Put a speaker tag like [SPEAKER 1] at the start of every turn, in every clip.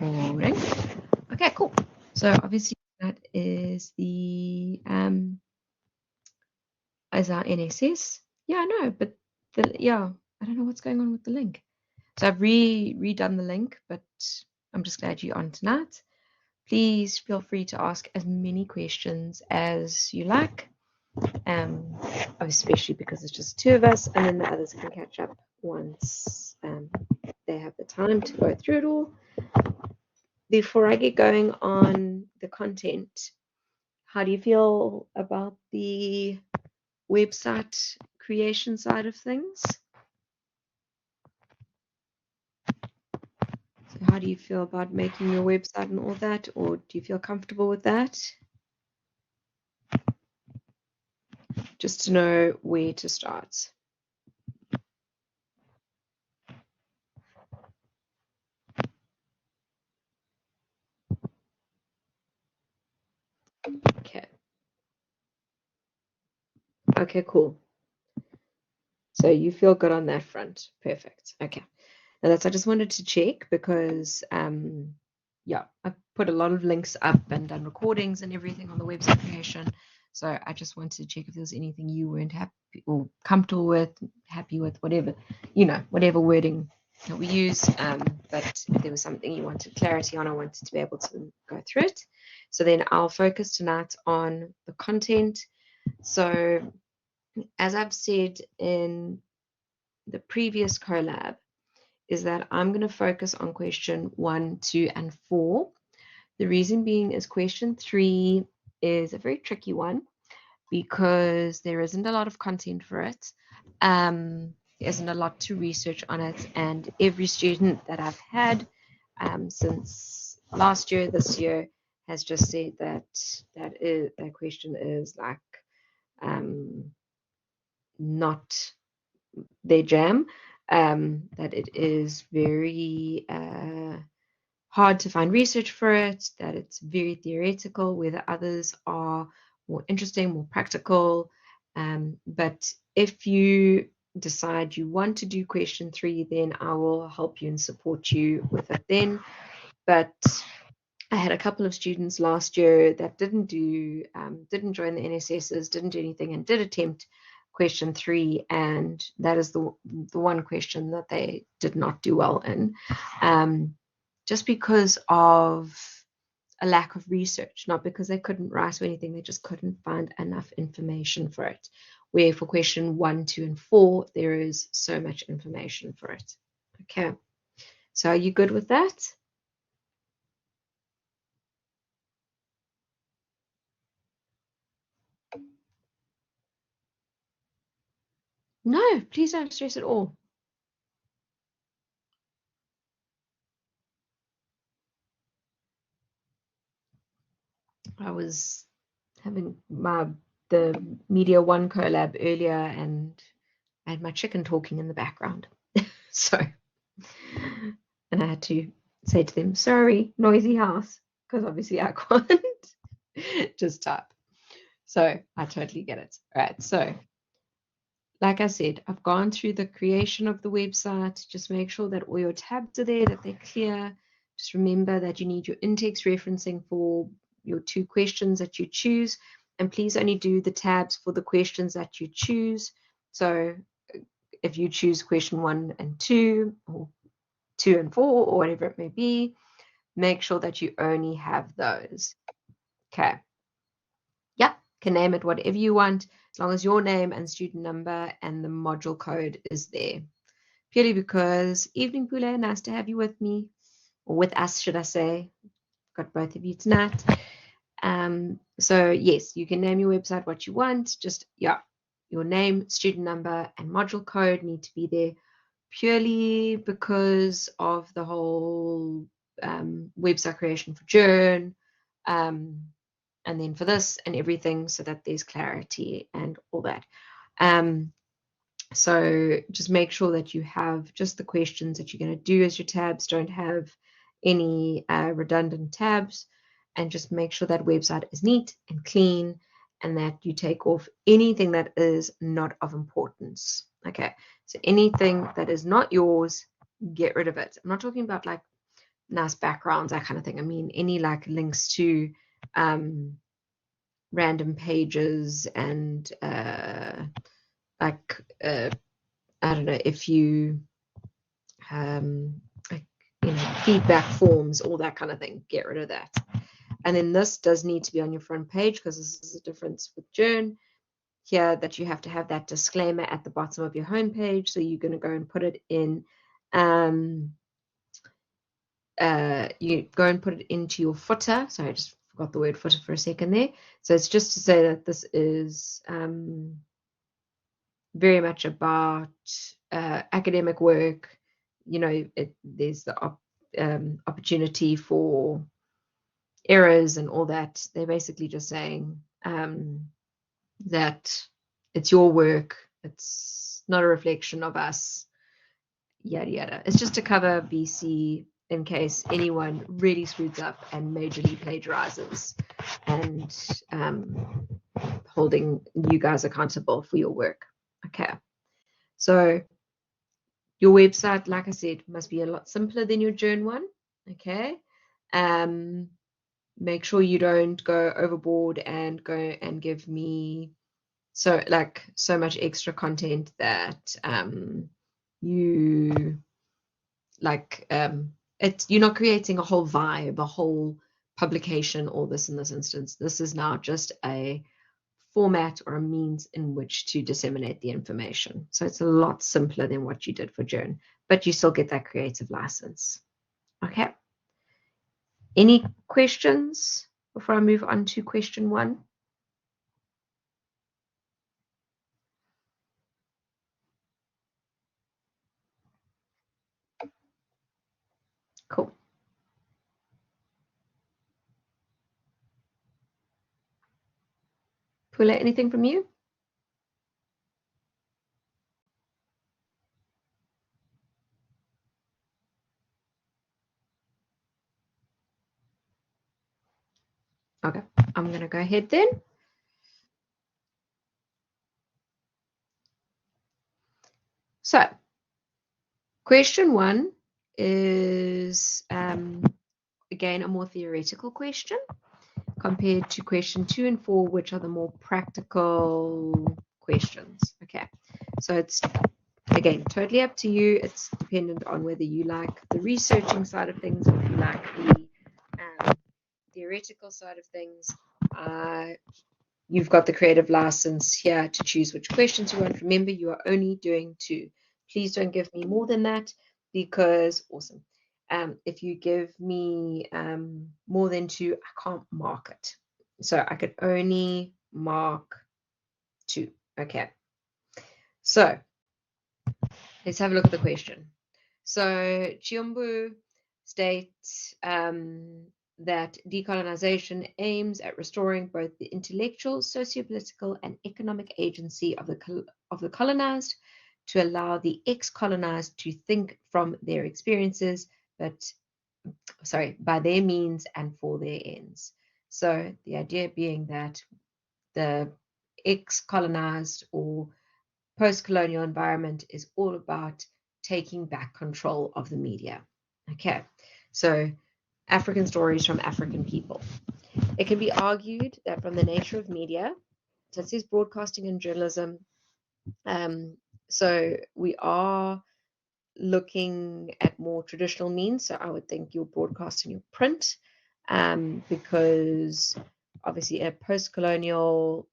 [SPEAKER 1] Recording. Okay, cool. So obviously that is the as our NSS. Yeah, I know, but I don't know what's going on with the link. So I've redone the link, but I'm just glad you're on tonight. Please feel free to ask as many questions as you like, especially because it's just two of us, and then the others can catch up once they have the time to go through it all. Before I get going on the content, how do you feel about the website creation side of things? So how do you feel about making your website and all that, or do you feel comfortable with that? Just to know where to start. Okay. Okay, cool. So you feel good on that front. Perfect. Okay. Now I just wanted to check because yeah, I put a lot of links up and done recordings and everything on the website creation. So I just wanted to check if there was anything you weren't happy or comfortable with, happy with, whatever, whatever wording that we use. But if there was something you wanted clarity on, I wanted to be able to go through it. So then I'll focus tonight on the content. So as I've said in the previous collab, is that I'm going to focus on question 1, 2, and 4. The reason being is question 3 is a very tricky one because there isn't a lot of content for it. There isn't a lot to research on it, and every student that I've had since last year, this year, has just said that that question is like not their jam. That it is very hard to find research for it, that it's very theoretical, where the others are more interesting, more practical. But if you decide you want to do question 3, then I will help you and support you with it then. But I had a couple of students last year that didn't join the NSSs, didn't do anything, and did attempt question 3, and that is the one question that they did not do well in, just because of a lack of research, not because they couldn't write or anything, they just couldn't find enough information for it. Where for question 1, 2, and 4, there is so much information for it. Okay, so are you good with that? No, please don't stress at all. I was having the Media One collab earlier, and I had my chicken talking in the background. So, and I had to say to them, sorry, noisy house, because obviously I can't just type. So I totally get it. All right. So, like I said, I've gone through the creation of the website. Just make sure that all your tabs are there, that they're clear. Just remember that you need your in-text referencing for your 2 questions that you choose. And please only do the tabs for the questions that you choose. So if you choose question 1 and 2, or 2 and 4, or whatever it may be, make sure that you only have those. Okay. Yep, can name it whatever you want, as long as your name and student number and the module code is there. Purely because, evening Pule, nice to have you with me, or with us, should I say. Got both of you tonight. So yes, you can name your website what you want. Just, your name, student number, and module code need to be there, purely because of the whole website creation for Journ, and then for this and everything, so that there's clarity and all that. So just make sure that you have just the questions that you're going to do as your tabs. Don't have any redundant tabs, and just make sure that website is neat and clean, and that you take off anything that is not of importance. Okay, so anything that is not yours, get rid of it. I'm not talking about like nice backgrounds, that kind of thing. I mean, any like links to random pages and like I don't know, if you like, feedback forms, all that kind of thing, get rid of that. And then this does need to be on your front page, because this is the difference with Journ here, that you have to have that disclaimer at the bottom of your homepage. So you're going to go and put it in, you go and put it into your footer. Sorry, I just forgot the word footer for a second there. So it's just to say that this is very much about academic work. There's the opportunity for errors and all that. They're basically just saying that it's your work, it's not a reflection of us, yada yada. It's just to cover BC in case anyone really screws up and majorly plagiarizes, and holding you guys accountable for your work. Okay, so your website, like I said, must be a lot simpler than your Journ one. Okay, make sure you don't go overboard and go and give me so much extra content that you're not creating a whole vibe, a whole publication, all this in this instance. This is now just a format or a means in which to disseminate the information. So it's a lot simpler than what you did for Journ, but you still get that creative license. Okay. Any questions before I move on to question 1? Cool. Pula, anything from you? Okay, I'm going to go ahead then. So, question 1 is, again, a more theoretical question compared to question 2 and 4, which are the more practical questions. Okay, so it's, again, totally up to you. It's dependent on whether you like the researching side of things or if you like the theoretical side of things. You've got the creative license here to choose which questions you want. Remember, you are only doing 2. Please don't give me more than that, because awesome. If you give me more than 2, I can't mark it. So I could only mark 2. Okay. So let's have a look at the question. So Chiombu states that decolonization aims at restoring both the intellectual, socio-political, and economic agency of the colonized, to allow the ex-colonized to think from their experiences, by their means and for their ends. So the idea being that the ex-colonized or post-colonial environment is all about taking back control of the media. Okay, so African stories from African people. It can be argued that from the nature of media, so it says broadcasting and journalism, so we are looking at more traditional means. So I would think your broadcast and your print, because obviously a post-colonial,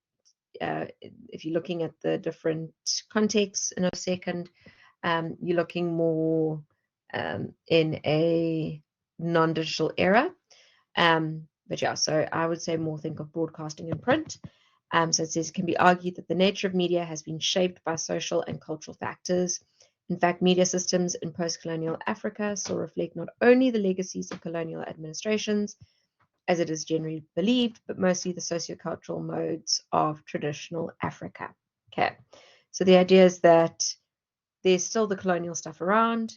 [SPEAKER 1] if you're looking at the different contexts in a second, you're looking more in a non-digital era. But yeah, so I would say more think of broadcasting and print. So it says it can be argued that the nature of media has been shaped by social and cultural factors. In fact, media systems in post-colonial Africa still reflect not only the legacies of colonial administrations, as it is generally believed, but mostly the sociocultural modes of traditional Africa. Okay, so the idea is that there's still the colonial stuff around,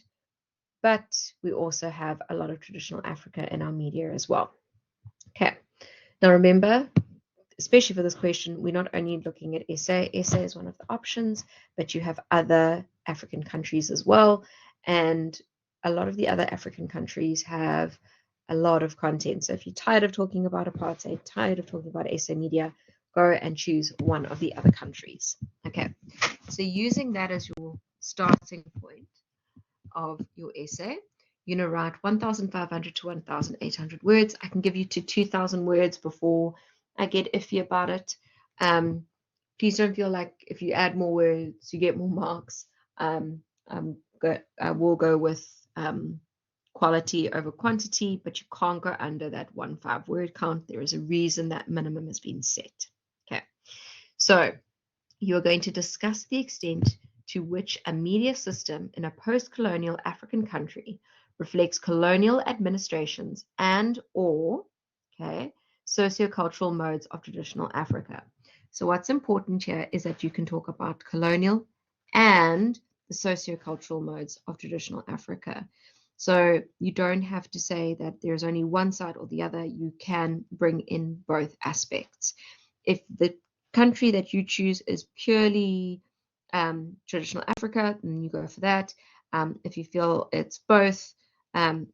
[SPEAKER 1] but we also have a lot of traditional Africa in our media as well. Okay, now remember, especially for this question, we're not only looking at SA. SA is one of the options, but you have other African countries as well. And a lot of the other African countries have a lot of content. So if you're tired of talking about apartheid, tired of talking about SA media, go and choose one of the other countries. Okay, so using that as your starting point of your essay, you're going to write 1,500 to 1,800 words. I can give you to 2,000 words before I get iffy about it. Please don't feel like if you add more words, you get more marks. I will go with quality over quantity, but you can't go under that 1.5 word count. There is a reason that minimum has been set. Okay, so you're going to discuss the extent to which a media system in a post-colonial African country reflects colonial administrations and or sociocultural modes of traditional Africa. So what's important here is that you can talk about colonial and the sociocultural modes of traditional Africa. So you don't have to say that there's only one side or the other. You can bring in both aspects. If the country that you choose is purely traditional Africa, then you go for that. If you feel it's both,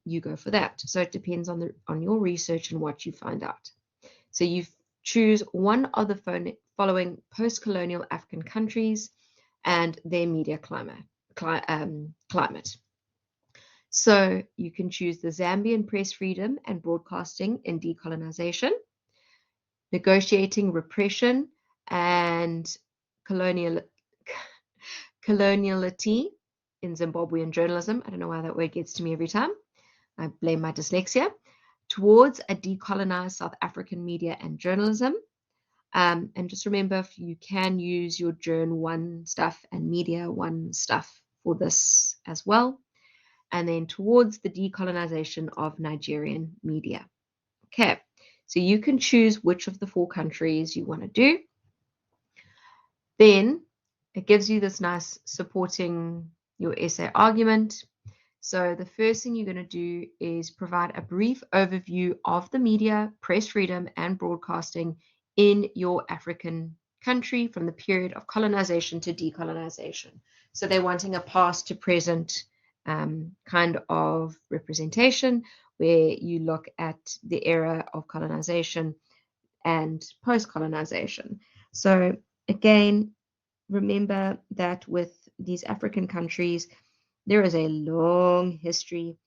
[SPEAKER 1] you go for that. So it depends on your research and what you find out. So you choose one of the following post-colonial African countries and their media climate. So you can choose the Zambian press freedom and broadcasting in decolonization, negotiating repression and coloniality in Zimbabwean journalism. I don't know why that word gets to me every time. I blame my dyslexia. Towards a decolonized South African media and journalism. And just remember, you can use your Journ 1 stuff and Media 1 stuff for this as well. And then towards the decolonization of Nigerian media. Okay, so you can choose which of the 4 countries you want to do. Then it gives you this nice supporting your essay argument. So the first thing you're going to do is provide a brief overview of the media, press freedom, and broadcasting in your African country from the period of colonization to decolonization. So they're wanting a past to present kind of representation where you look at the era of colonization and post-colonization. So again, remember that with these African countries, there is a long history.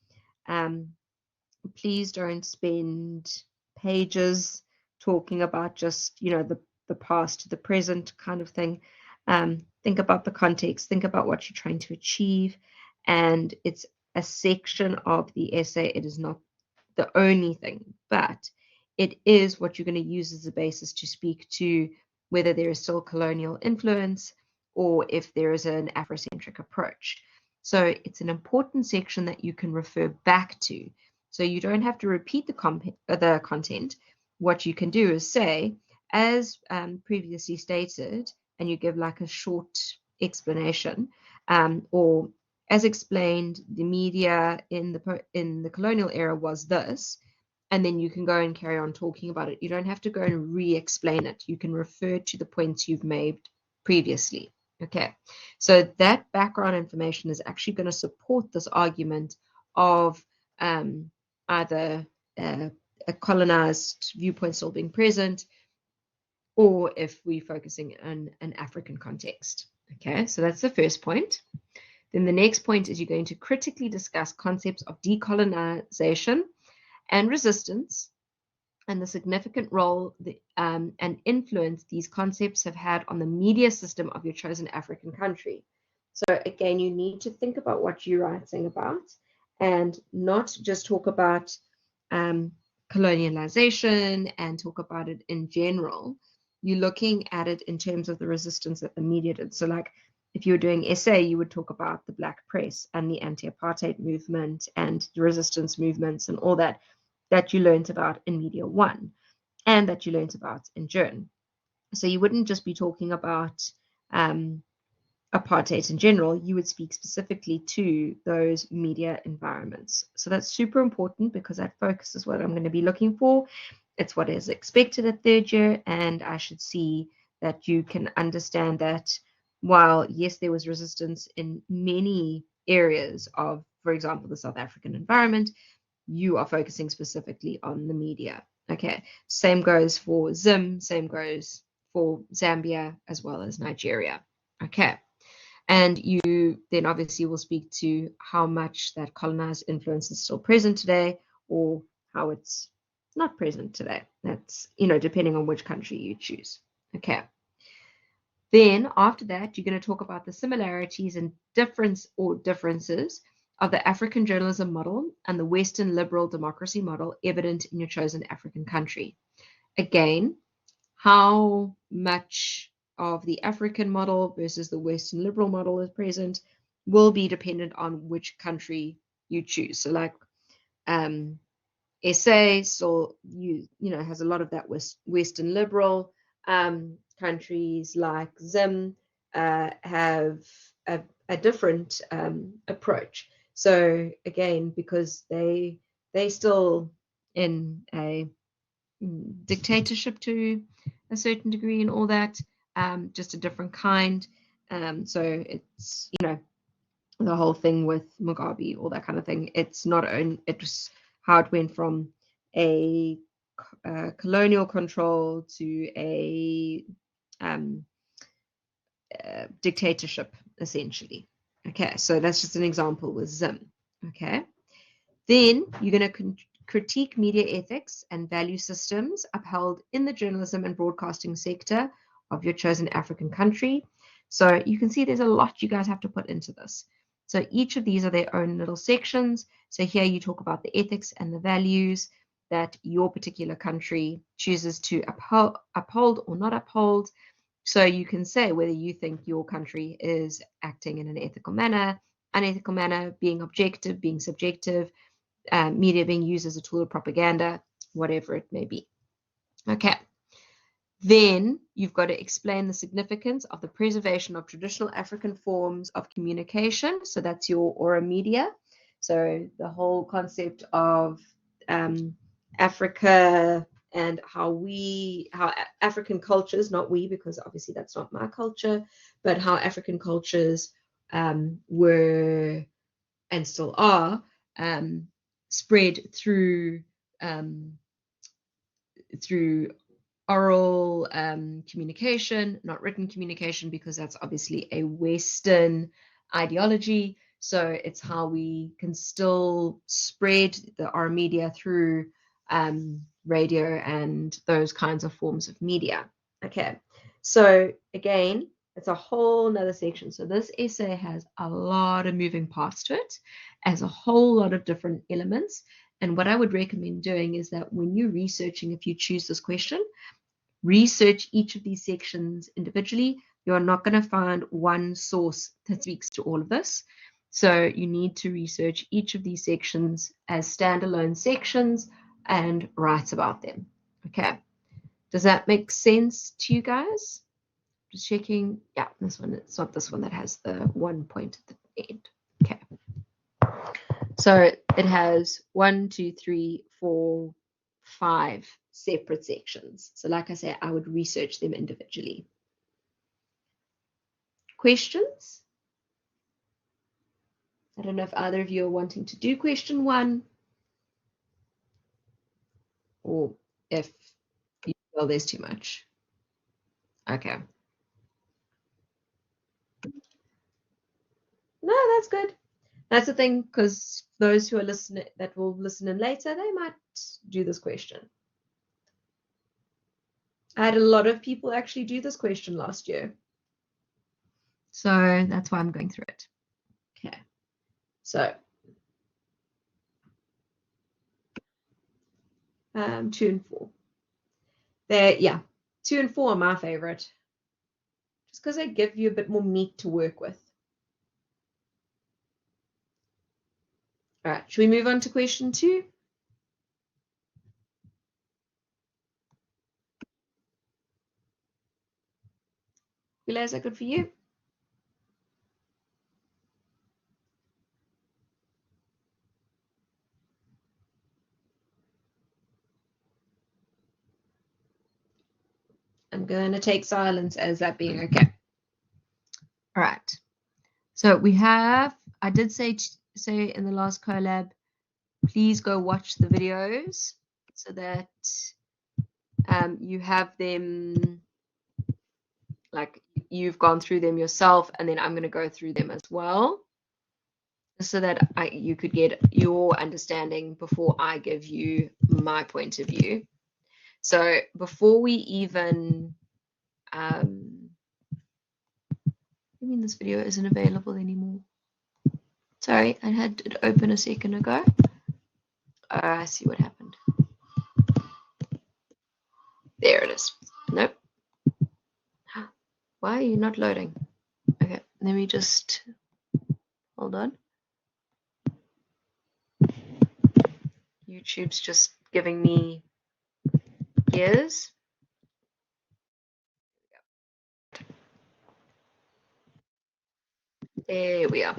[SPEAKER 1] Please don't spend pages talking about just, the past to the present kind of thing. Think about the context, think about what you're trying to achieve. And it's a section of the essay. It is not the only thing, but it is what you're going to use as a basis to speak to whether there is still colonial influence or if there is an Afrocentric approach. So it's an important section that you can refer back to. So you don't have to repeat the content. What you can do is say, as previously stated, and you give like a short explanation, or as explained, the media in the colonial era was this, and then you can go and carry on talking about it. You don't have to go and re-explain it. You can refer to the points you've made previously. Okay, so that background information is actually going to support this argument of either a colonized viewpoint still being present, or if we're focusing on an African context. Okay, so that's the first point. Then the next point is you're going to critically discuss concepts of decolonization and resistance and the significant role and influence these concepts have had on the media system of your chosen African country. So again, you need to think about what you're writing about and not just talk about colonialization and talk about it in general. You're looking at it in terms of the resistance that the media did. So like if you were doing essay, you would talk about the Black press and the anti-apartheid movement and the resistance movements and all that you learned about in Media 1 and that you learned about in Journ. So you wouldn't just be talking about apartheid in general, you would speak specifically to those media environments. So that's super important because that focus is what I'm going to be looking for. It's what is expected at third year, and I should see that you can understand that while, yes, there was resistance in many areas of for example, the South African environment, you are focusing specifically on the media. Okay, same goes for Zim, same goes for Zambia as well as Nigeria. Okay, and you then obviously will speak to how much that colonized influence is still present today or how it's not present today. That's, depending on which country you choose. Okay. Then after that, you're going to talk about the similarities and differences of the African journalism model and the Western liberal democracy model evident in your chosen African country. Again, how much of the African model versus the Western liberal model is present will be dependent on which country you choose. So like SA still has a lot of that Western liberal. Countries like Zim have a different approach. So again, because they still in a dictatorship to a certain degree and all that, just a different kind. So it's, the whole thing with Mugabe, all that kind of thing. It's not only, it was how it went from a colonial control to a dictatorship, essentially. Okay, so that's just an example with Zim. Okay, then you're going to critique media ethics and value systems upheld in the journalism and broadcasting sector of your chosen African country. So you can see there's a lot you guys have to put into this. So each of these are their own little sections. So here you talk about the ethics and the values that your particular country chooses to uphold or not uphold. So you can say whether you think your country is acting in an ethical manner, unethical manner, being objective, being subjective, media being used as a tool of propaganda, whatever it may be. Okay. Then you've got to explain the significance of the preservation of traditional African forms of communication. So that's your aura media. So the whole concept of Africa and how African cultures, not we, because obviously that's not my culture, but how African cultures were and still are spread through oral communication, not written communication, because that's obviously a Western ideology. So it's how we can still spread our media through radio and those kinds of forms of media. Okay, so again, it's a whole nother section. So this essay has a lot of moving parts to it, as a whole lot of different elements. And what I would recommend doing is that when you're researching, if you choose this question, research each of these sections individually. You're not going to find one source that speaks to all of this. So you need to research each of these sections as standalone sections and write about them. Okay. Does that make sense to you guys? Just checking. Yeah, this one, it's not this one that has the 1 point at the end. Okay. So it has 1, 2, 3, 4, 5 separate sections. So like I said, I would research them individually. Questions? I don't know if either of you are wanting to do question 1 or if you feel there's too much. Okay. No, that's good. That's the thing, because those who are listening, that will listen in later, they might do this question. I had a lot of people actually do this question last year. So that's why I'm going through it. Okay. So 2 and 4. Yeah, 2 and 4 are my favorite. Just because they give you a bit more meat to work with. All right, should we move on to question 2? Bila, is that good for you? I'm going to take silence as that being okay. All right. So we have, I did say say in the last collab, please go watch the videos so that you have them, like you've gone through them yourself, and then I'm going to go through them as well, so that you could get your understanding before I give you my point of view. So before we even, I mean this video isn't available anymore. Sorry, I had it open a second ago. I see what happened. There it is. Nope. Why are you not loading? Okay, let me just, hold on. YouTube's just giving me gears. There we are.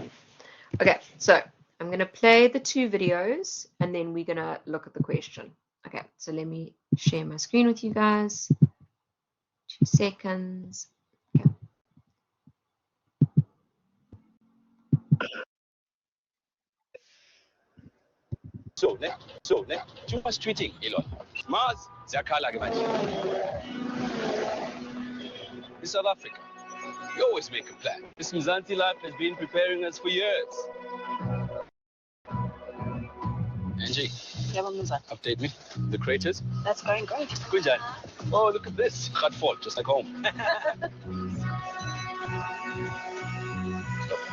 [SPEAKER 1] Okay, so I'm going to play the two videos and then we're going to look at the question. Okay, so let me share my screen with you guys. 2 seconds. Okay.
[SPEAKER 2] So, too much tweeting, Elon. Mars, Zakala in South Africa, we always make a plan. This Mzansi life has been preparing us for years. Angie, update me. The craters?
[SPEAKER 3] That's going great.
[SPEAKER 2] Good job. Oh, look at this. Hard fall, just like home.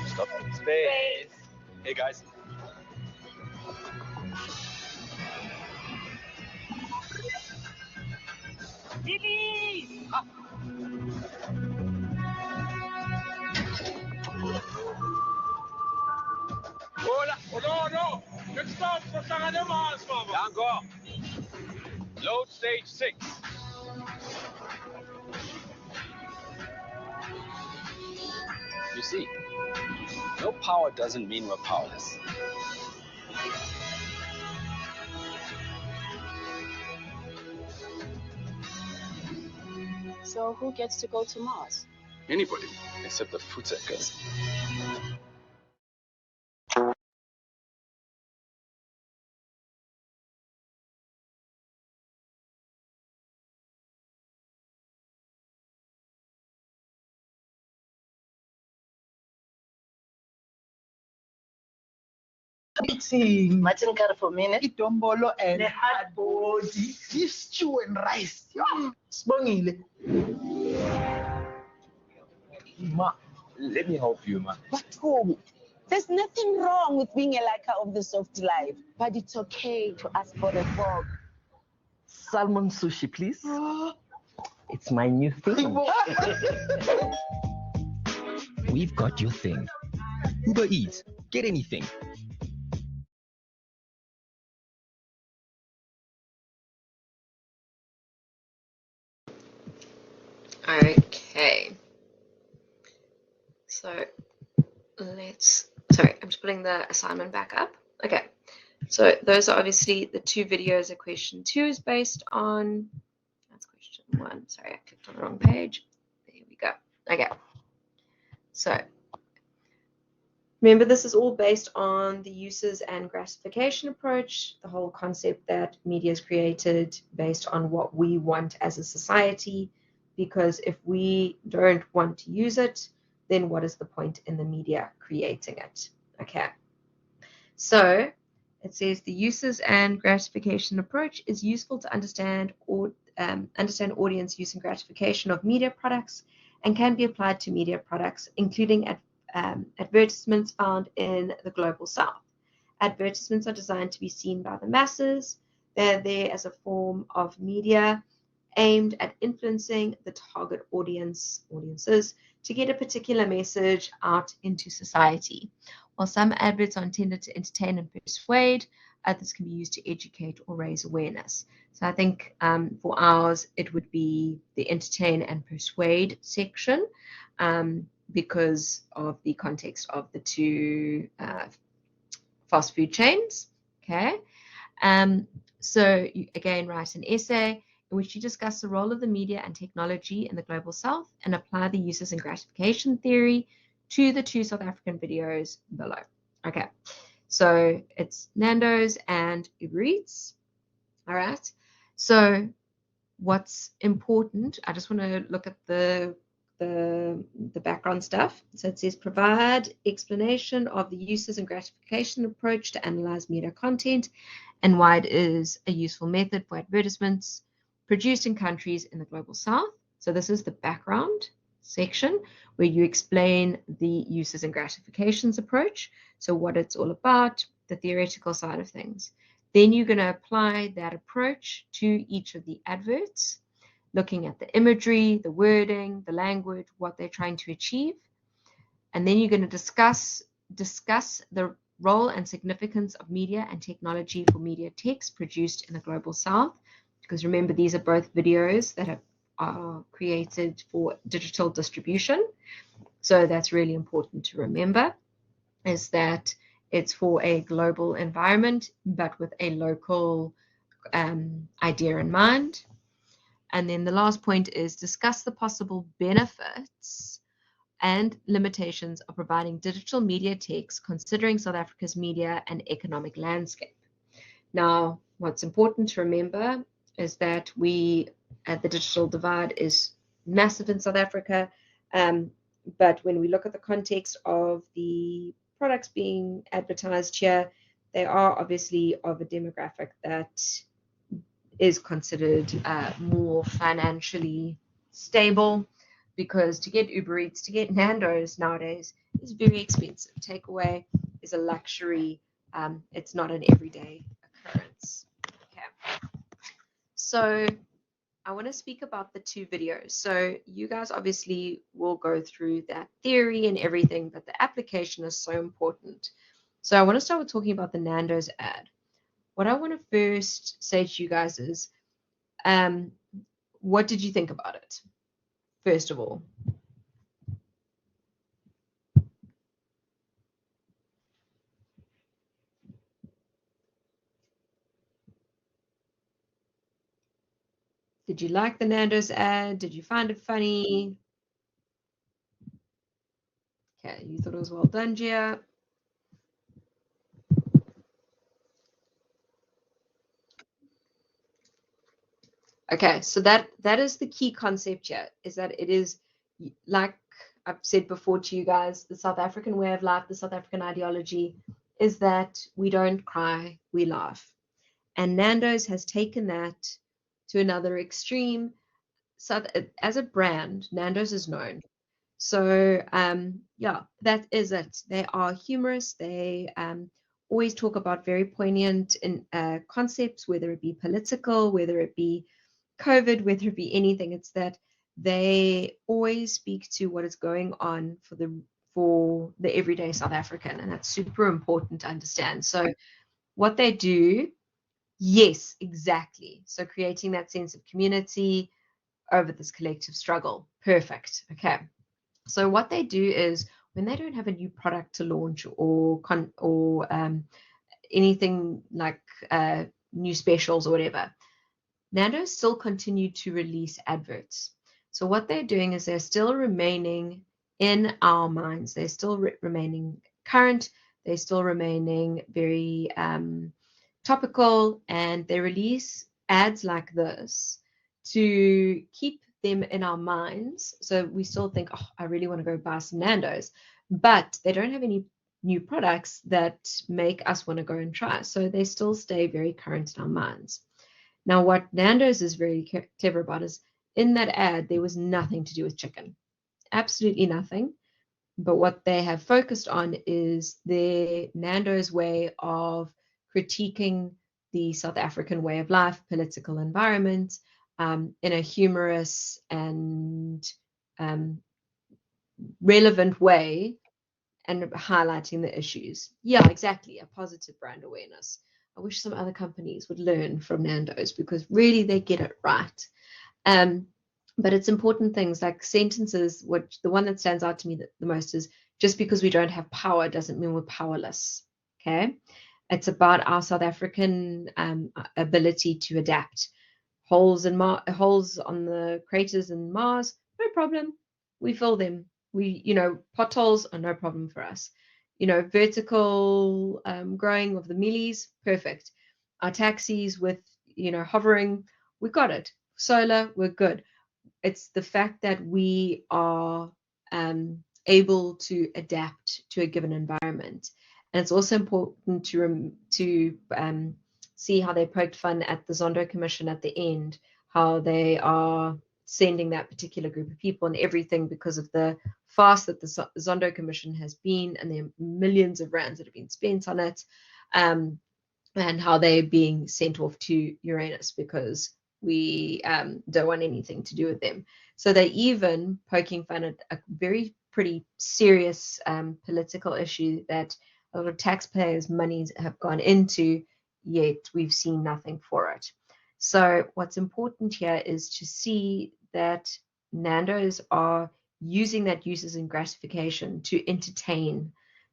[SPEAKER 2] Stop. Space. Hey, guys.
[SPEAKER 3] Bibi!
[SPEAKER 2] Oh, no. Good start for Mars, Mama. Dango. Load stage 6. You see, no power doesn't mean we're powerless.
[SPEAKER 3] So who gets to go to Mars?
[SPEAKER 2] Anybody, except the food seekers.
[SPEAKER 3] Martin got it for a minute.
[SPEAKER 4] Itombolo and hard body, beef stew and rice. Sibongile. Ma, let me help you, ma.
[SPEAKER 5] But home, there's nothing wrong with being a liker of the soft life, but it's okay to ask for the fork.
[SPEAKER 4] Salmon sushi, please. It's my new thing.
[SPEAKER 6] We've got your thing. Uber Eats. Get anything.
[SPEAKER 1] Okay. So sorry, I'm just putting the assignment back up. Okay. So those are obviously the two videos that question 2 is based on. That's question 1. Sorry, I clicked on the wrong page. There we go. Okay. So remember, this is all based on the uses and gratification approach, the whole concept that media is created based on what we want as a society, because if we don't want to use it, then what is the point in the media creating it? Okay. So it says the uses and gratification approach is useful to understand audience use and gratification of media products and can be applied to media products, including advertisements found in the global south. Advertisements are designed to be seen by the masses. They're there as a form of media aimed at influencing the target audiences to get a particular message out into society. While some adverts are intended to entertain and persuade, others can be used to educate or raise awareness. So I think for ours, it would be the entertain and persuade section, because of the context of the two fast food chains. Okay. So you again write an essay in which you discuss the role of the media and technology in the global south and apply the uses and gratification theory to the two South African videos below. Okay, So it's Nando's and Uber Eats. All right. So what's important, I just want to look at the background stuff. So it says provide explanation of the uses and gratification approach to analyze media content and why it is a useful method for advertisements produced in countries in the global south. So this is the background section where you explain the uses and gratifications approach. So what it's all about, the theoretical side of things. Then you're going to apply that approach to each of the adverts, looking at the imagery, the wording, the language, what they're trying to achieve. And then you're going to discuss the role and significance of media and technology for media text produced in the global south. Because remember, these are both videos that are created for digital distribution. So that's really important to remember, is that it's for a global environment, but with a local idea in mind. And then the last point is discuss the possible benefits and limitations of providing digital media text considering South Africa's media and economic landscape. Now, what's important to remember is that the digital divide is massive in South Africa, but when we look at the context of the products being advertised here, they are obviously of a demographic that is considered more financially stable, because to get Uber Eats, to get Nando's nowadays is very expensive. Takeaway is a luxury. It's not an everyday occurrence. Okay. So I want to speak about the two videos. So you guys obviously will go through that theory and everything, but the application is so important. So I want to start with talking about the Nando's ad. What I want to first say to you guys is, what did you think about it, first of all? Did you like the Nando's ad? Did you find it funny? Okay, you thought it was well done, Gia. Okay, so that is the key concept here, is that it is, like I've said before to you guys, the South African way of life, the South African ideology is that we don't cry, we laugh. And Nando's has taken that to another extreme. So as a brand, Nando's is known. So yeah, that is it. They are humorous. They always talk about very poignant concepts, whether it be political, whether it be COVID, whether it be anything. It's that they always speak to what is going on for the everyday South African, and that's super important to understand. So what they do, yes, exactly. So creating that sense of community over this collective struggle. Perfect. Okay. So what they do is, when they don't have a new product to launch or anything like new specials or whatever, Nando's still continue to release adverts. So what they're doing is they're still remaining in our minds. They're still remaining current. They're still remaining very topical, and they release ads like this to keep them in our minds. So we still think, oh, I really want to go buy some Nando's, but they don't have any new products that make us want to go and try. So they still stay very current in our minds. Now, what Nando's is very clever about is, in that ad, there was nothing to do with chicken. Absolutely nothing. But what they have focused on is their Nando's way of critiquing the South African way of life, political environment, in a humorous and relevant way, and highlighting the issues. Yeah, exactly. A positive brand awareness. I wish some other companies would learn from Nando's, because really they get it right. But it's important things like sentences, which the one that stands out to me the most is, just because we don't have power doesn't mean we're powerless. Okay. It's about our South African ability to adapt. Holes on the craters in Mars, no problem. We fill them. Potholes are no problem for us. vertical growing of the mealies, perfect. Our taxis with, hovering, we got it. Solar, we're good. It's the fact that we are able to adapt to a given environment. And it's also important to see how they poked fun at the Zondo Commission at the end, how they are sending that particular group of people and everything because of the fast that the Zondo Commission has been, and the millions of rands that have been spent on it, and how they're being sent off to Uranus because we don't want anything to do with them. So they're even poking fun at a very pretty serious political issue that a lot of taxpayers' monies have gone into, yet we've seen nothing for it. So what's important here is to see that Nando's are using that users and gratification to entertain,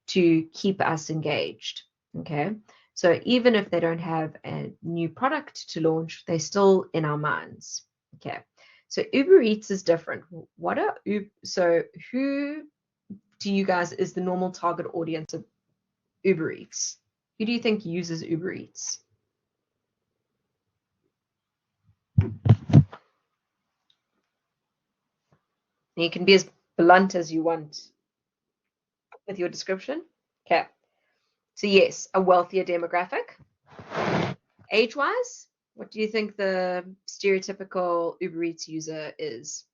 [SPEAKER 1] to keep us engaged. Okay. So even if they don't have a new product to launch, they're still in our minds. Okay. So Uber Eats is different. So who do you guys is the normal target audience of Uber Eats? Who do you think uses Uber Eats? You can be as blunt as you want with your description. Okay. So yes, a wealthier demographic. Age-wise, what do you think the stereotypical Uber Eats user is?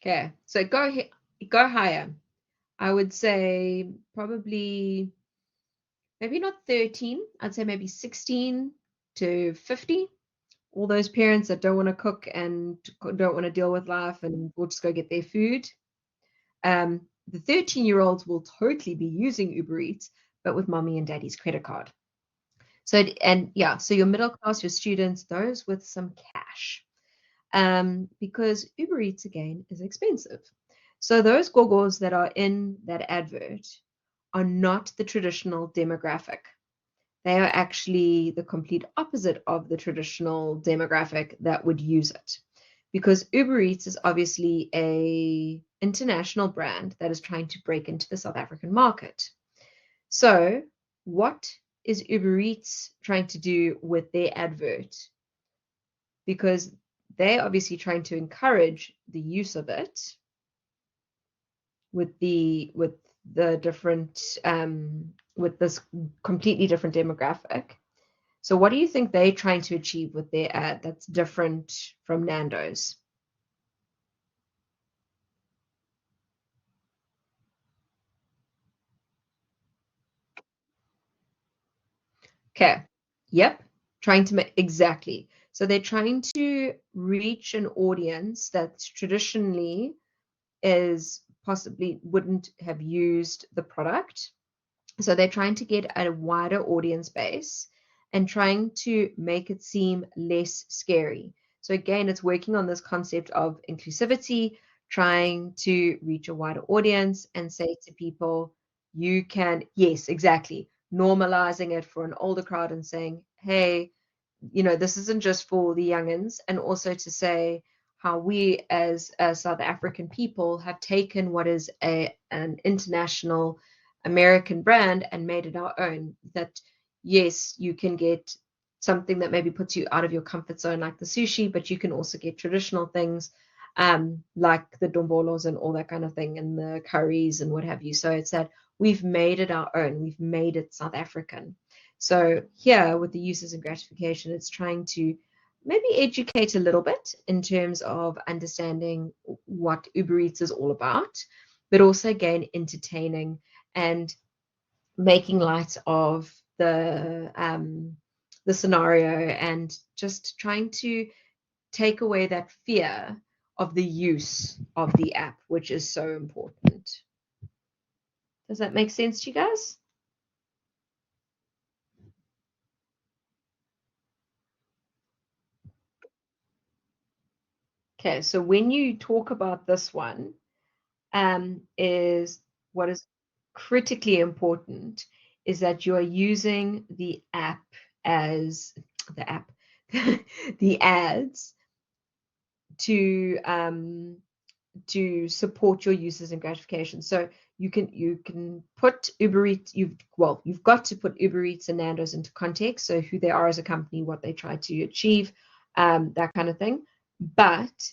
[SPEAKER 1] Okay, so go higher. I would say probably maybe not 13. I'd say maybe 16 to 50. All those parents that don't want to cook and don't want to deal with life and will just go get their food. The 13-year-olds will totally be using Uber Eats, but with mommy and daddy's credit card. So, and yeah, so your middle class, your students, those with some cash. Because Uber Eats, again, is expensive. So those gogos that are in that advert are not the traditional demographic. They are actually the complete opposite of the traditional demographic that would use it. Because Uber Eats is obviously a international brand that is trying to break into the South African market. So what is Uber Eats trying to do with their advert? Because they're obviously trying to encourage the use of it with this completely different demographic. So what do you think they're trying to achieve with their ad that's different from Nando's? Okay. Yep. Trying to make exactly. So they're trying to reach an audience that traditionally is possibly wouldn't have used the product. So they're trying to get a wider audience base and trying to make it seem less scary. So again, it's working on this concept of inclusivity, trying to reach a wider audience and say to people, you can, yes, exactly, normalizing it for an older crowd and saying, hey, this isn't just for the youngins, and also to say how we as South African people have taken what is an international American brand and made it our own. That yes, you can get something that maybe puts you out of your comfort zone, like the sushi, but you can also get traditional things like the dombolos and all that kind of thing, and the curries and what have you. So it's that we've made it our own. We've made it South African. So here with the uses and gratification, it's trying to maybe educate a little bit in terms of understanding what Uber Eats is all about, but also again entertaining and making light of the scenario and just trying to take away that fear of the use of the app, which is so important. Does that make sense to you guys? Okay, so when you talk about this one, is what is critically important is that you are using the the ads to support your users and gratification. So you can put Uber Eats, you've got to put Uber Eats and Nando's into context, so who they are as a company, what they try to achieve, that kind of thing. But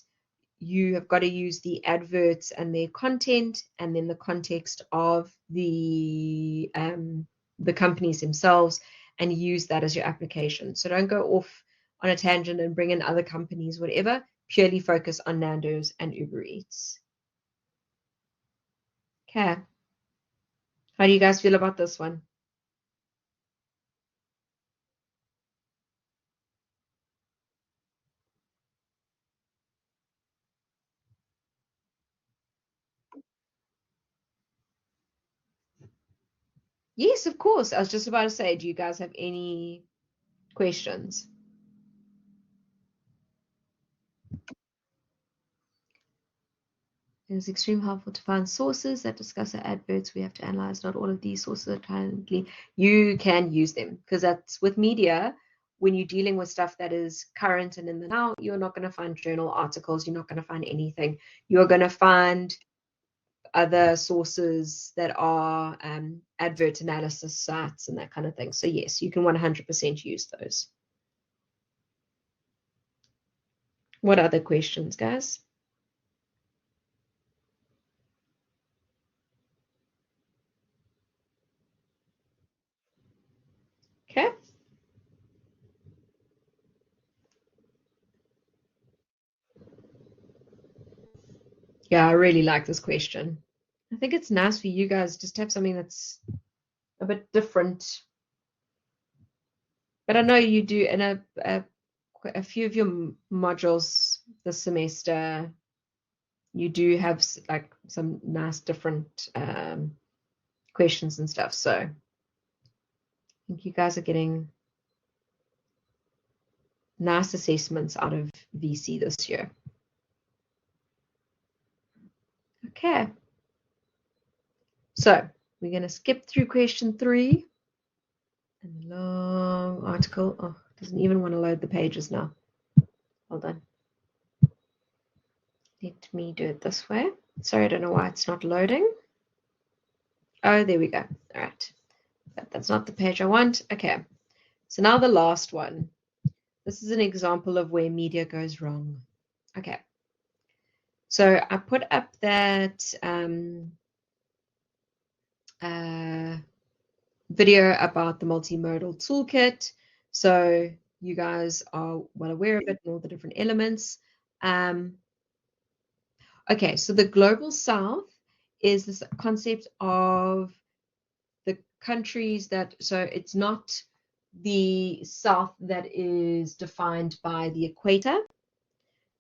[SPEAKER 1] you have got to use the adverts and their content, and then the context of the companies themselves, and use that as your application. So don't go off on a tangent and bring in other companies, whatever. Purely focus on Nando's and Uber Eats. Okay. How do you guys feel about this one? Yes, of course. I was just about to say, do you guys have any questions? It is extremely helpful to find sources that discuss our adverts. We have to analyze not all of these sources are currently. You can use them, because that's with media. When you're dealing with stuff that is current and in the now, you're not going to find journal articles. You're not going to find anything. You're going to find other sources that are advert analysis sites and that kind of thing. So yes, you can 100% use those. What other questions, guys? Okay. Yeah, I really like this question. I think it's nice for you guys just to have something that's a bit different. But I know you do in a few of your modules this semester, you do have like some nice different questions and stuff. So I think you guys are getting nice assessments out of VC this year. Okay. So we're going to skip through question 3. And the long article. Oh, it doesn't even want to load the pages now. Hold on. Let me do it this way. Sorry, I don't know why it's not loading. Oh, there we go. All right. But that's not the page I want. Okay. So now the last one. This is an example of where media goes wrong. Okay. So I put up that video about the multimodal toolkit. So you guys are well aware of it and all the different elements. Okay, so the global south is this concept of the countries that, so it's not the south that is defined by the equator.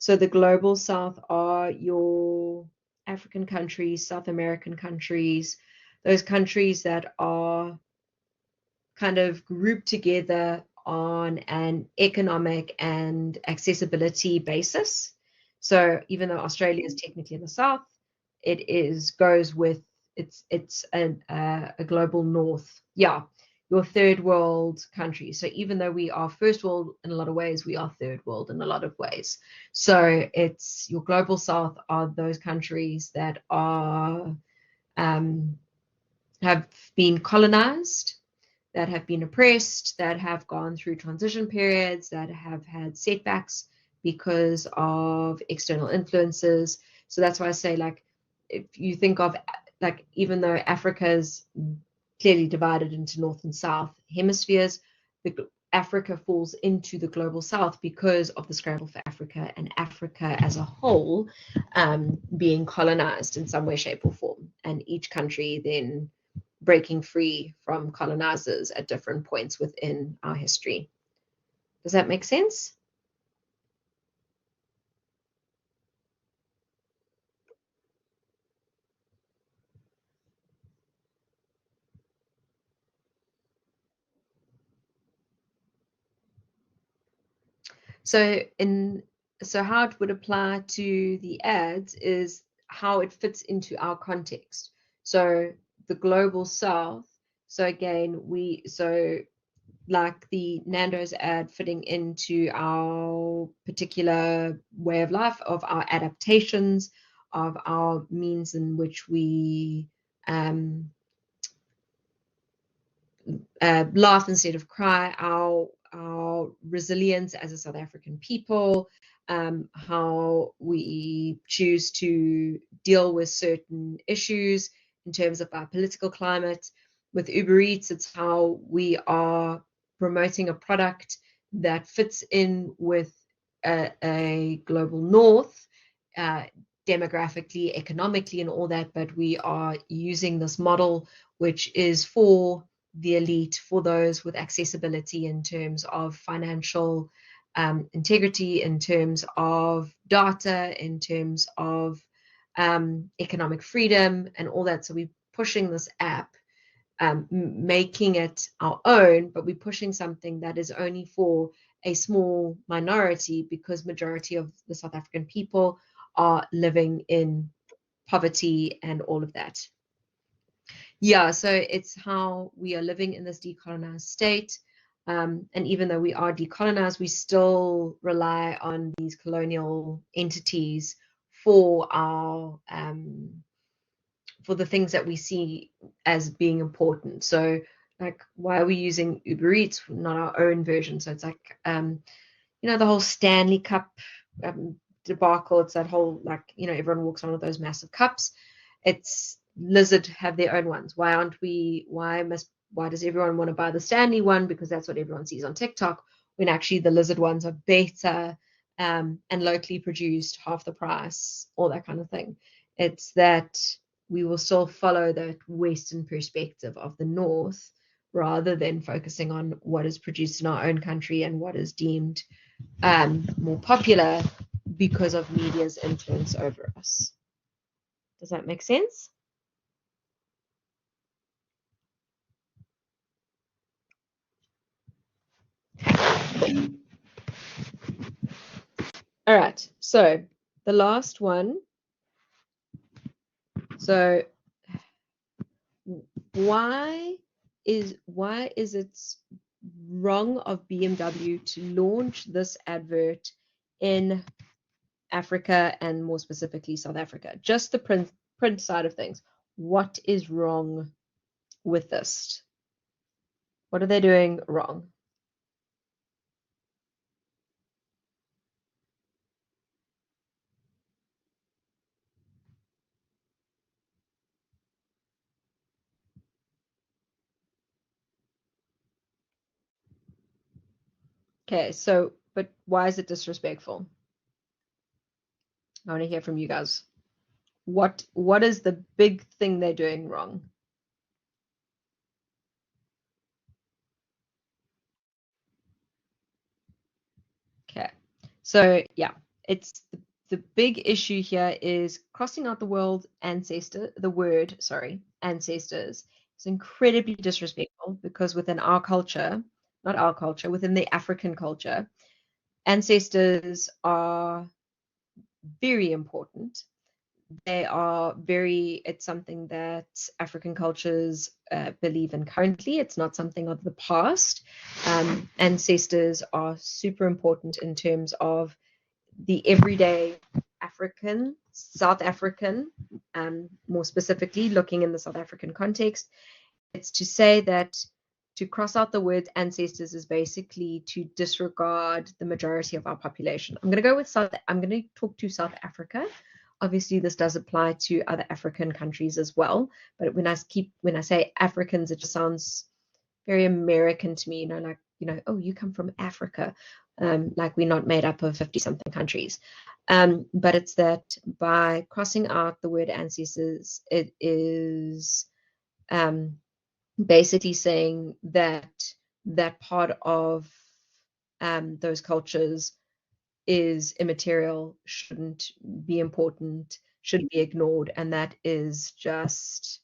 [SPEAKER 1] So the global south are your African countries, South American countries, those countries that are kind of grouped together on an economic and accessibility basis. So even though Australia is technically in the south, it goes with it's a global north. Yeah, your third world country. So even though we are first world in a lot of ways, we are third world in a lot of ways. So it's your global south are those countries that are have been colonized, that have been oppressed, that have gone through transition periods, that have had setbacks because of external influences. So that's why I say, like, if you think of, like, even though Africa is clearly divided into North and South hemispheres, Africa falls into the global South because of the scramble for Africa, and Africa as a whole being colonized in some way, shape, or form, and each country then breaking free from colonizers at different points within our history. Does that make sense? So how it would apply to the ads is how it fits into our context. So the global south, so again, like the Nando's ad fitting into our particular way of life, of our adaptations, of our means in which we laugh instead of cry, our resilience as a South African people, how we choose to deal with certain issues in terms of our political climate. With Uber Eats, it's how we are promoting a product that fits in with a global north, demographically, economically, and all that, but we are using this model which is for the elite, for those with accessibility in terms of financial integrity, in terms of data, in terms of economic freedom, and all that. So we're pushing this app, making it our own, but we're pushing something that is only for a small minority, because majority of the South African people are living in poverty and all of that. Yeah, so it's how we are living in this decolonized state. And even though we are decolonized, we still rely on these colonial entities for our for the things that we see as being important. So, like, why are we using Uber Eats, not our own version? So it's like, the whole Stanley Cup debacle. It's that whole, like, everyone walks on with those massive cups. It's Lizard have their own ones. Why aren't we? Why does everyone want to buy the Stanley one? Because that's what everyone sees on TikTok. When actually the Lizard ones are better and locally produced, half the price, all that kind of thing. It's that we will still follow that Western perspective of the North, rather than focusing on what is produced in our own country and what is deemed more popular because of media's influence over us. Does that make sense? All right, so the last one. So why is it wrong of BMW to launch this advert in Africa, and more specifically South Africa? Just the print side of things. What is wrong with this? What are they doing wrong? Okay, so, but why is it disrespectful? I want to hear from you guys. What is the big thing they're doing wrong? Okay, so yeah, it's the big issue here is crossing out the word ancestors. It's incredibly disrespectful, because within our culture, not our culture, within the African culture, ancestors are very important. It's something that African cultures believe in currently. It's not something of the past. Ancestors are super important in terms of the everyday African, South African, more specifically looking in the South African context. It's to say that to cross out the word ancestors is basically to disregard the majority of our population. I'm going to talk to South Africa. Obviously, this does apply to other African countries as well. But when I say Africans, it just sounds very American to me, oh, you come from Africa, like we're not made up of 50-something countries. But it's that by crossing out the word ancestors, it is basically saying that part of those cultures is immaterial, shouldn't be important, should be ignored, and that is just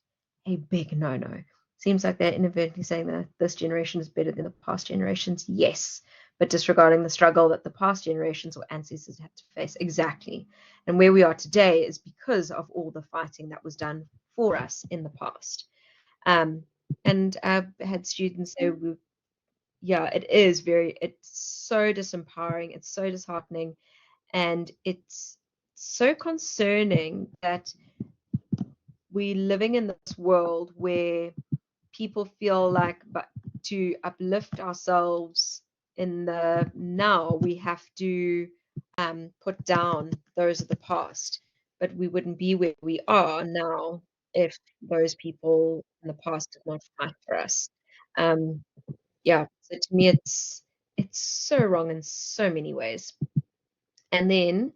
[SPEAKER 1] a big no-no. Seems like they're inadvertently saying that this generation is better than the past generations, yes, but disregarding the struggle that the past generations or ancestors had to face. Exactly. And where we are today is because of all the fighting that was done for us in the past. And I've had students say, yeah, it's so disempowering, it's so disheartening, and it's so concerning that we're living in this world where people feel like, but to uplift ourselves in the now, we have to put down those of the past. But we wouldn't be where we are now if those people in the past did not fight for us. Um, yeah, so to me, it's so wrong in so many ways. And then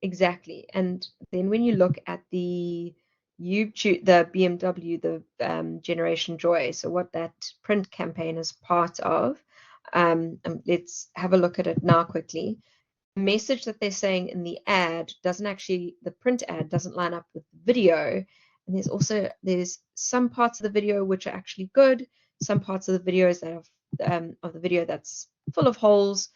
[SPEAKER 1] exactly, and then when you look at the YouTube, the BMW, the Generation Joy, so what that print campaign is part of, let's have a look at it now quickly. The message that they're saying in the ad doesn't actually, the print ad doesn't line up with the video. And there's some parts of the video which are actually good, some parts of the videos that have of the video that's full of holes.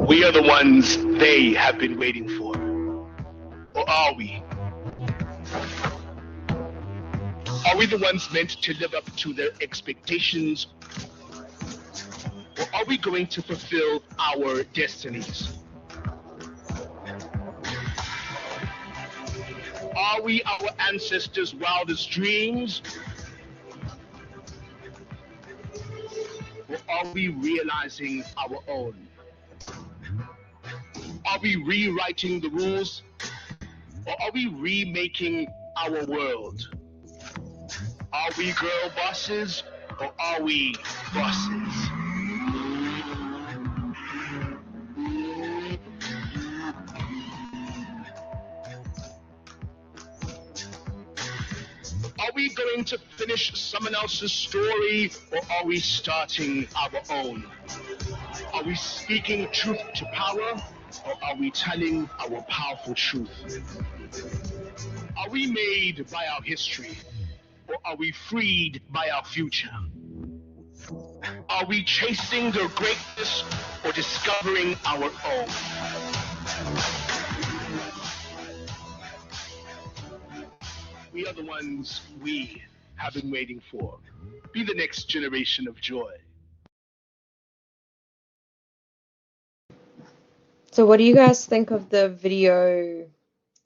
[SPEAKER 7] We are the ones they have been waiting for. Or are we? Are we the ones meant to live up to their expectations? Or are we going to fulfill our destinies? Are we our ancestors' wildest dreams? Or are we realizing our own? Are we rewriting the rules? Or are we remaking our world? Are we girl bosses or are we bosses? Are we going to finish someone else's story or are we starting our own? Are we speaking truth to power or are we telling our powerful truth? Are we made by our history or are we freed by our future? Are we chasing their greatness or discovering our own? We are the ones we have been waiting for. Be the next generation of joy.
[SPEAKER 1] So what do you guys think of the video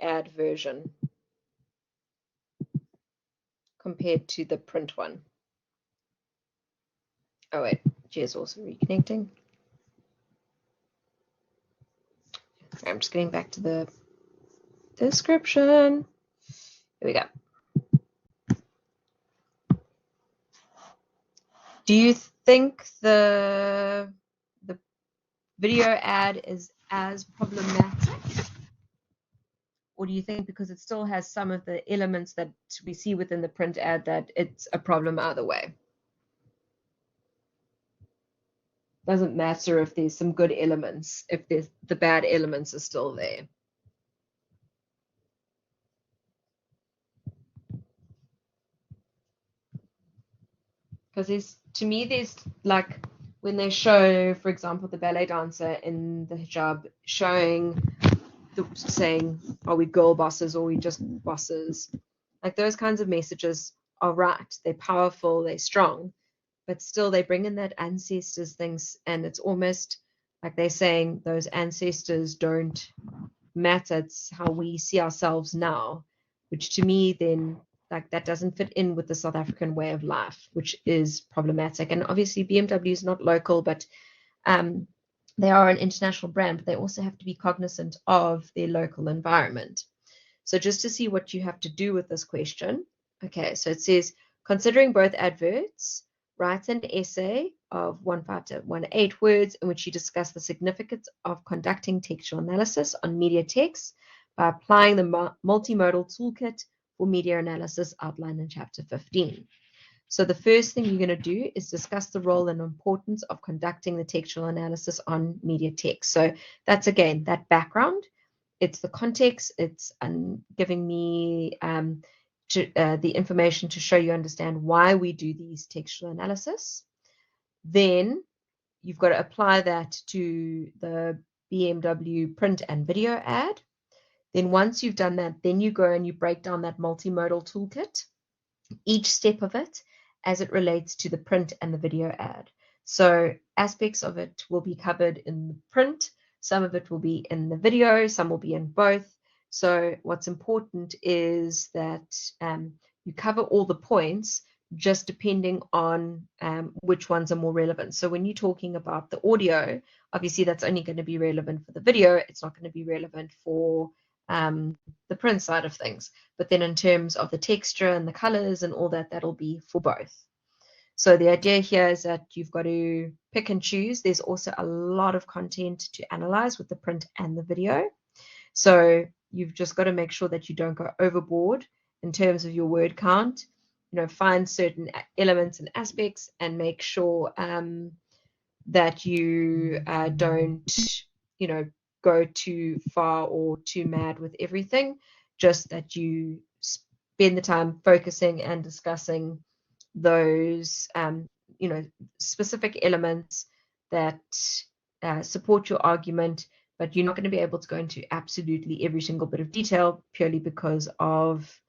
[SPEAKER 1] ad version compared to the print one? Oh wait, Jay's also reconnecting. I'm just getting back to the description. Here we go. Do you think the video ad is as problematic? Or do you think because it still has some of the elements that we see within the print ad that it's a problem either way? Doesn't matter if there's some good elements, if the bad elements are still there. Because to me, there's like when they show, for example, the ballet dancer in the hijab showing, saying, are we girl bosses or are we just bosses? Like those kinds of messages are right. They're powerful, they're strong, but still they bring in that ancestors things, and it's almost like they're saying those ancestors don't matter. It's how we see ourselves now, which to me then like that doesn't fit in with the South African way of life, which is problematic. And obviously BMW is not local, but they are an international brand, but they also have to be cognizant of their local environment. So just to see what you have to do with this question. Okay, so it says, considering both adverts, write an essay of 15 to 18 words in which you discuss the significance of conducting textual analysis on media text by applying the multimodal toolkit for media analysis outlined in chapter 15. So the first thing you're going to do is discuss the role and importance of conducting the textual analysis on media text. So that's, again, that background. It's the context. It's giving me the information to show you understand why we do these textual analysis. Then you've got to apply that to the BMW print and video ad. Then once you've done that, then you go and you break down that multimodal toolkit, each step of it as it relates to the print and the video ad. So aspects of it will be covered in the print, some of it will be in the video, some will be in both. So what's important is that you cover all the points, just depending on which ones are more relevant. So when you're talking about the audio, obviously that's only going to be relevant for the video. It's not going to be relevant for the print side of things. But then in terms of the texture and the colors and all that, that'll be for both. So the idea here is that you've got to pick and choose. There's also a lot of content to analyze with the print and the video. So you've just got to make sure that you don't go overboard in terms of your word count. You know, find certain elements and aspects and make sure that you don't, you know, go too far or too mad with everything. Just that you spend the time focusing and discussing those, you know, specific elements that support your argument, but you're not going to be able to go into absolutely every single bit of detail purely because of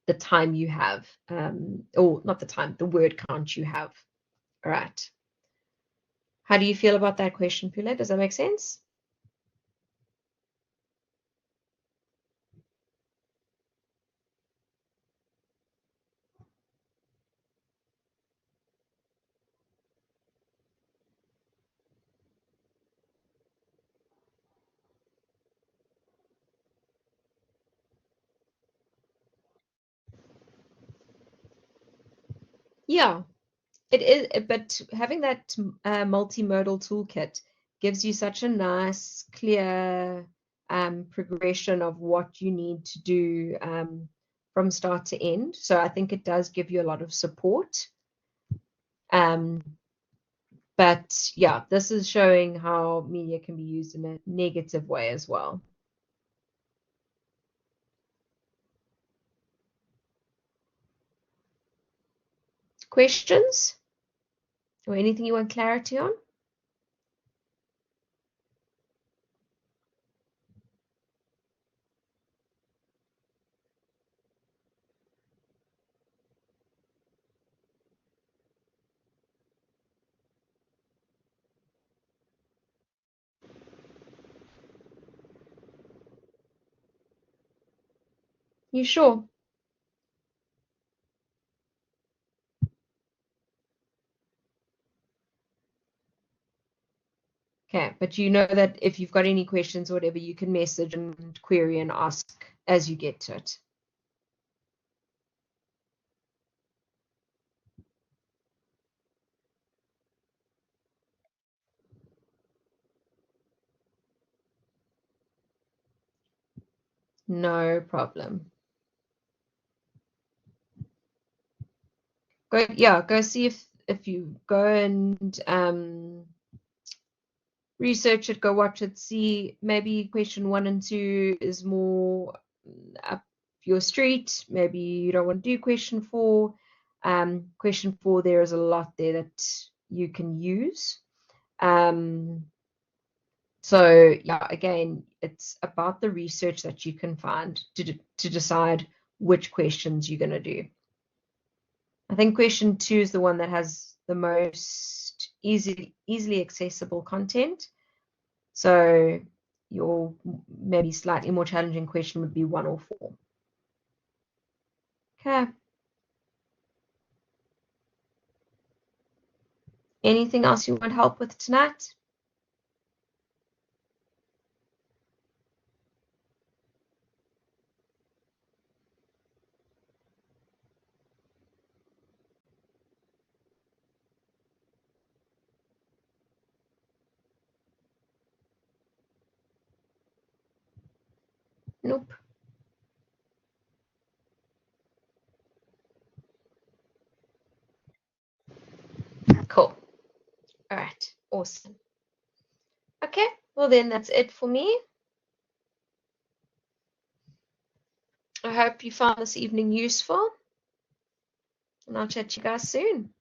[SPEAKER 1] the time you have, or not the time, the word count you have. All right. How do you feel about that question, Pule? Does that make sense? Yeah, it is, but having that multimodal toolkit gives you such a nice, clear progression of what you need to do from start to end. So I think it does give you a lot of support. But yeah, this is showing how media can be used in a negative way as well. Questions or anything you want clarity on? You sure? Okay, but you know that if you've got any questions or whatever, you can message and query and ask as you get to it. No problem. Go see if you go and research it, go watch it, see maybe question 1 and 2 is more up your street. Maybe you don't want to do question 4. Question 4, there is a lot there that you can use. So yeah, again, it's about the research that you can find to decide which questions you're going to do. I think question 2 is the one that has the most easily accessible content. So your maybe slightly more challenging question would be 1 or 4. Okay. Anything else you want help with tonight? Nope. Cool. All right. Awesome. Okay. Well, then that's it for me. I hope you found this evening useful, and I'll chat to you guys soon.